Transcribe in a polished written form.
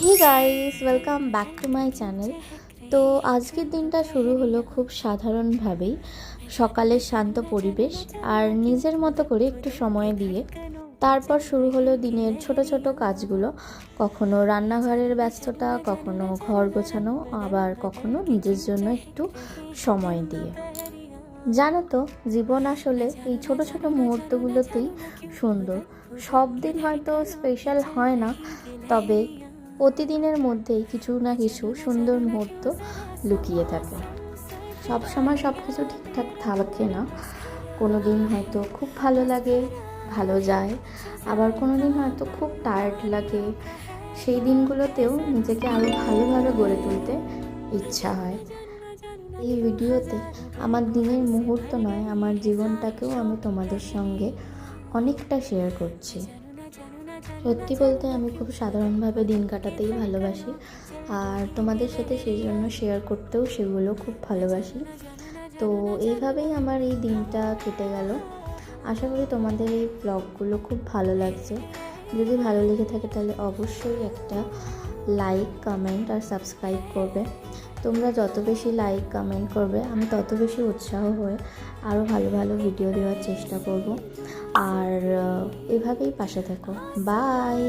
Hey guys, welcome back to my channel. তো আজকের দিনটা শুরু হলো খুব সাধারণভাবেই, সকালের শান্ত পরিবেশ আর নিজের মতো করে একটু সময় দিয়ে। তারপর শুরু হলো দিনের ছোট ছোট কাজগুলো, কখনো রান্নাঘরের ব্যস্ততা, কখনো ঘর গোছানো, আবার কখনো নিজের জন্য একটু সময় দিয়ে। জানো তো, জীবন আসলে এই ছোট ছোট মুহূর্তগুলোতেই সুন্দর। সব দিন হয়তো স্পেশাল হয় না, তবে প্রতিদিনের মধ্যেই কিছু না কিছু সুন্দর মুহূর্ত লুকিয়ে থাকে। সব সময় সব কিছু ঠিকঠাক থাকে না। কোনো দিন হয়তো খুব ভালো লাগে, ভালো যায়, আবার কোনো দিন হয়তো খুব টায়ার্ড লাগে। সেই দিনগুলোতেও নিজেকে আরও ভালোভাবে গড়ে তুলতে ইচ্ছা হয়। এই ভিডিওতে আমার দিনের মুহূর্ত নয়, আমার জীবনটাকেও আমি তোমাদের সঙ্গে অনেকটা শেয়ার করছি। সত্যি বলতে আমি খুব সাধারণভাবে দিন কাটাতেই ভালোবাসি, আর তোমাদের সাথে সেই জন্য শেয়ার করতেও সেগুলো খুব ভালোবাসি। তো এইভাবেই আমার এই দিনটা কেটে গেল। আশা করি তোমাদের এই ব্লগগুলো খুব ভালো লাগছে। যদি ভালো লেগে থাকে তাহলে অবশ্যই একটা লাইক, কমেন্ট আর সাবস্ক্রাইব করবে। তোমরা যত বেশি লাইক কমেন্ট করবে, আমি তত বেশি উৎসাহ হয়ে আরও ভালো ভালো ভিডিও দেওয়ার চেষ্টা করব। আর এভাবেই পাশে থেকো। বাই।